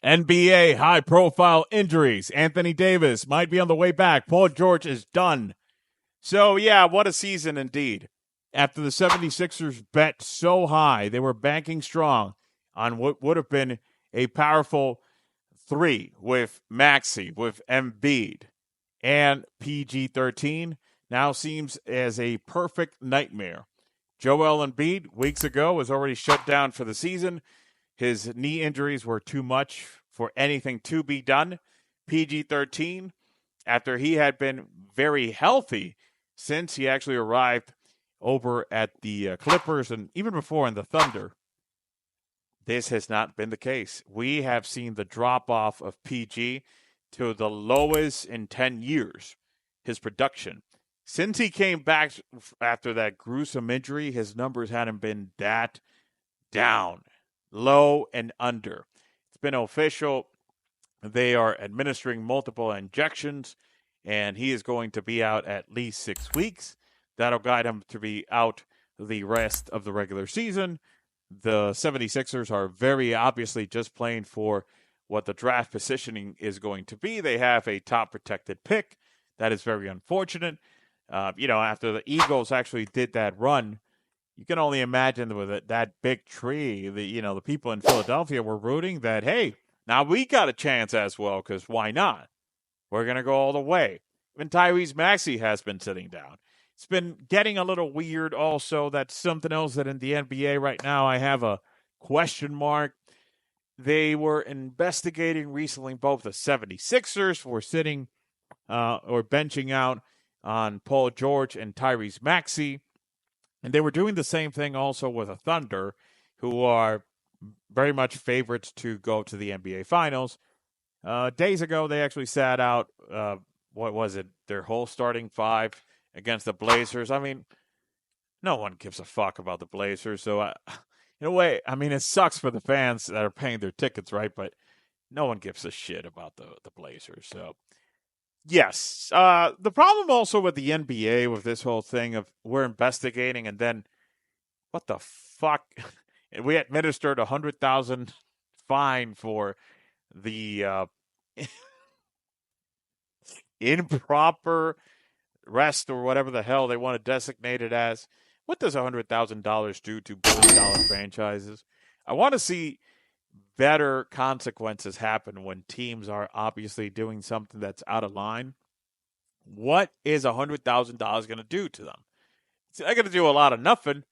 NBA high-profile injuries. Anthony Davis might be on the way back. Paul George is done. So, yeah, what a season indeed. After the 76ers bet so high, they were banking strong on what would have been a powerful three with Maxey, with Embiid, and PG-13 now seems as a perfect nightmare. Joel Embiid, weeks ago, was already shut down for the season. His knee injuries were too much for anything to be done. PG-13, after he had been very healthy since he actually arrived over at the Clippers and even before in the Thunder, this has not been the case. We have seen the drop-off of PG to the lowest in 10 years, his production. Since he came back after that gruesome injury, his numbers hadn't been that down, low and under. It's been official. They are administering multiple injections, and he is going to be out at least 6 weeks. That'll guide him to be out the rest of the regular season. The 76ers are very obviously just playing for what the draft positioning is going to be. They have a top protected pick. That is very unfortunate. After the Eagles actually did that run, you can only imagine with that big tree, the people in Philadelphia were rooting that, hey, now we got a chance as well, because why not? We're going to go all the way. Even Tyrese Maxey has been sitting down. It's been getting a little weird also. That's something else that in the NBA right now I have a question mark. They were investigating recently both the 76ers for sitting or benching out on Paul George and Tyrese Maxey. And they were doing the same thing also with the Thunder, who are very much favorites to go to the NBA Finals. Days ago, they actually sat out, their whole starting five against the Blazers. I mean, no one gives a fuck about the Blazers. So, in a way, I mean, it sucks for the fans that are paying their tickets, right? But no one gives a shit about the Blazers. So, yes. The problem also with the NBA with this whole thing of we're investigating and then what the fuck? We administered $100,000 fine for the improper rest or whatever the hell they want to designate it as. What does $100,000 do to billion-dollar franchises? I want to see better consequences happen when teams are obviously doing something that's out of line. What is $100,000 going to do to them? It's not going to do a lot of nothing.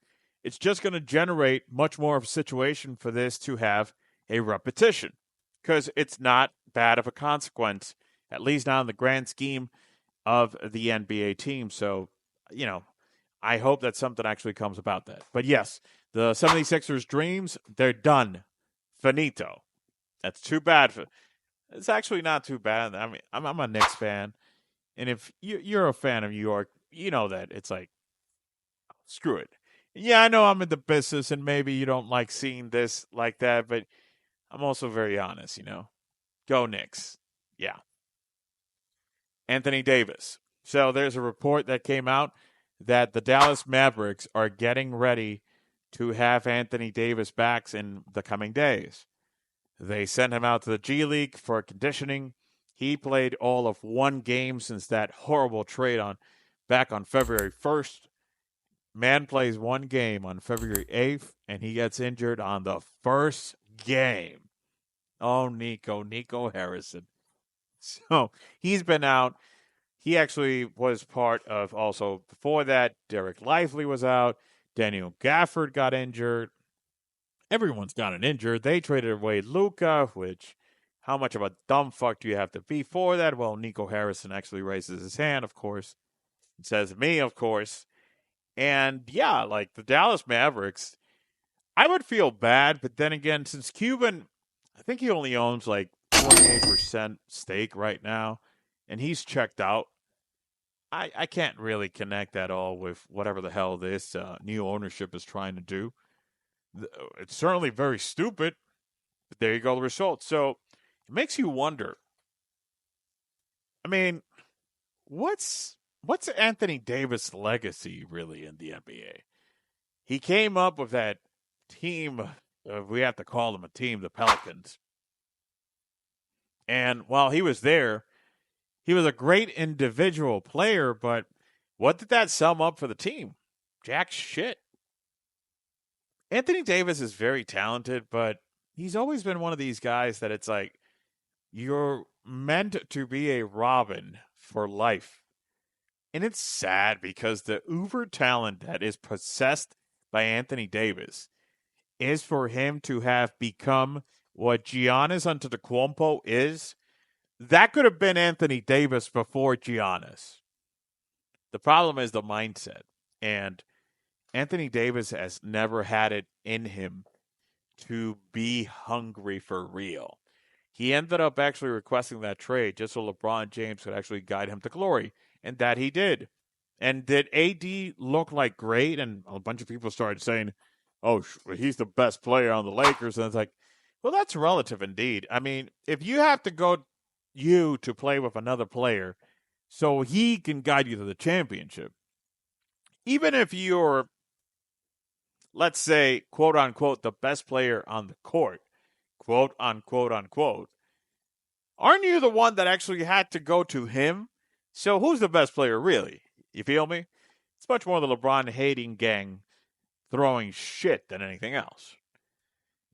It's just going to generate much more of a situation for this to have a repetition, because it's not bad of a consequence, at least not in the grand scheme of the NBA team. So, I hope that something actually comes about that. But yes, the 76ers' dreams, they're done. Finito. That's too bad. It's actually not too bad. I mean, I'm a Knicks fan. And if you're a fan of New York, you know that it's like, screw it. Yeah, I know I'm in the business and maybe you don't like seeing this like that, but I'm also very honest, Go Knicks. Yeah. Anthony Davis. So there's a report that came out that the Dallas Mavericks are getting ready to have Anthony Davis back in the coming days. They sent him out to the G League for conditioning. He played all of one game since that horrible trade back on February 1st. Man plays one game on February 8th, and he gets injured on the first game. Oh, Nico Harrison. So he's been out. He actually was part of also before that. Derek Lively was out. Daniel Gafford got injured. Everyone's gotten injured. They traded away Luka, which how much of a dumb fuck do you have to be for that? Well, Nico Harrison actually raises his hand, of course, and says me, of course. And yeah, like the Dallas Mavericks, I would feel bad, but then again, since Cuban, I think he only owns like 28% stake right now, and he's checked out. I can't really connect at all with whatever the hell this new ownership is trying to do. It's certainly very stupid, but there you go, the results. So it makes you wonder. I mean, what's Anthony Davis' legacy really in the NBA? He came up with that team. We have to call them a team, the Pelicans. And while he was there, he was a great individual player, but what did that sum up for the team? Jack shit. Anthony Davis is very talented, but he's always been one of these guys that it's like, you're meant to be a Robin for life. And it's sad because the uber talent that is possessed by Anthony Davis is for him to have become what Giannis Antetokounmpo is. That could have been Anthony Davis before Giannis. The problem is the mindset. And Anthony Davis has never had it in him to be hungry for real. He ended up actually requesting that trade just so LeBron James could actually guide him to glory, and that he did. And did AD look like great? And a bunch of people started saying, oh, he's the best player on the Lakers. And it's like, well, that's relative indeed. I mean, if you have to go to play with another player so he can guide you to the championship, even if you're, let's say, quote unquote, the best player on the court, quote unquote, aren't you the one that actually had to go to him? So who's the best player, really? You feel me? It's much more the LeBron hating gang throwing shit than anything else.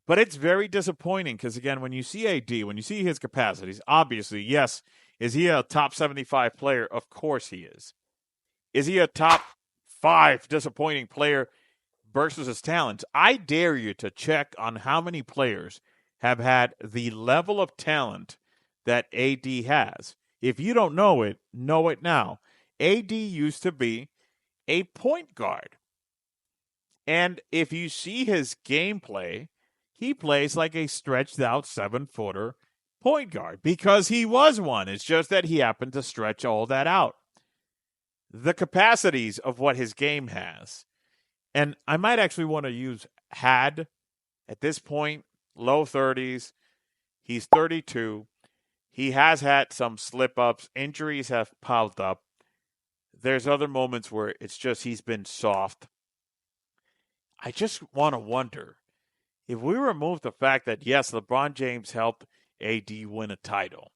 But it's very disappointing because, again, when you see AD, when you see his capacities, obviously, yes, is he a top 75 player? Of course he is. Is he a top 5 disappointing player versus his talents? I dare you to check on how many players have had the level of talent that AD has. If you don't know it now. AD used to be a point guard. And if you see his gameplay, he plays like a stretched out 7-footer point guard because he was one. It's just that he happened to stretch all that out. The capacities of what his game has. And I might actually want to use had at this point, low 30s. He's 32. He has had some slip-ups. Injuries have piled up. There's other moments where it's just he's been soft. I just want to wonder if we remove the fact that, yes, LeBron James helped AD win a title,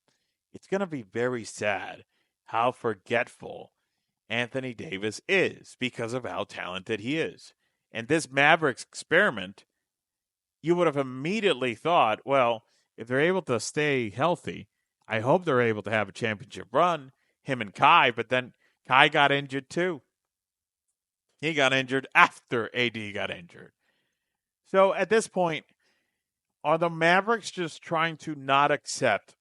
it's going to be very sad how forgetful Anthony Davis is because of how talented he is. And this Mavericks experiment, you would have immediately thought, well, if they're able to stay healthy, I hope they're able to have a championship run, him and Kai, but then Kai got injured too. He got injured after AD got injured. So at this point, are the Mavericks just trying to not accept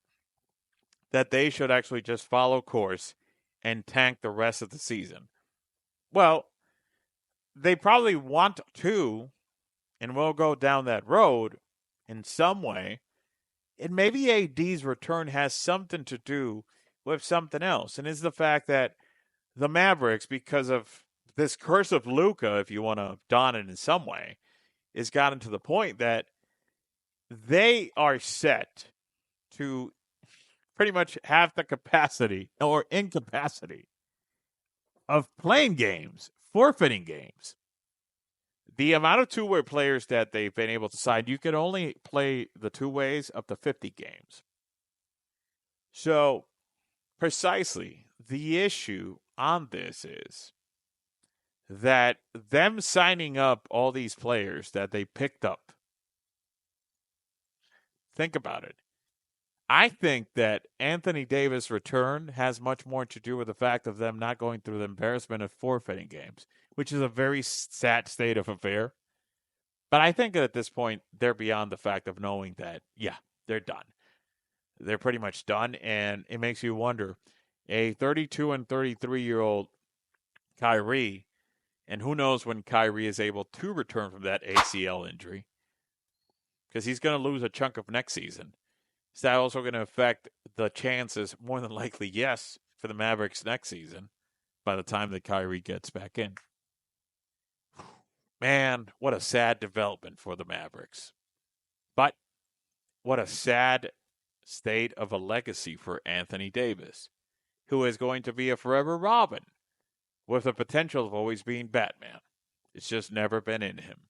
that they should actually just follow course and tank the rest of the season? Well, they probably want to, and will go down that road in some way. And maybe AD's return has something to do with something else. And it's the fact that the Mavericks, because of this curse of Luka, if you want to don it in some way, has gotten to the point that they are set to pretty much have the capacity or incapacity of playing games, forfeiting games. The amount of two-way players that they've been able to sign, you can only play the two ways up to 50 games. So, precisely, the issue on this is that them signing up all these players that they picked up, think about it. I think that Anthony Davis' return has much more to do with the fact of them not going through the embarrassment of forfeiting games, which is a very sad state of affair. But I think that at this point, they're beyond the fact of knowing that, yeah, they're done. They're pretty much done, and it makes you wonder, a 32 and 33-year-old Kyrie, and who knows when Kyrie is able to return from that ACL injury, because he's going to lose a chunk of next season. Is that also going to affect the chances, more than likely, yes, for the Mavericks next season by the time that Kyrie gets back in? Man, what a sad development for the Mavericks. But what a sad state of a legacy for Anthony Davis, who is going to be a forever Robin with the potential of always being Batman. It's just never been in him.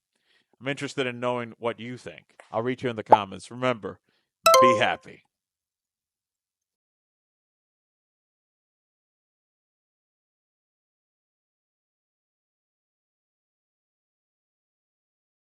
I'm interested in knowing what you think. I'll read you in the comments. Remember, be happy.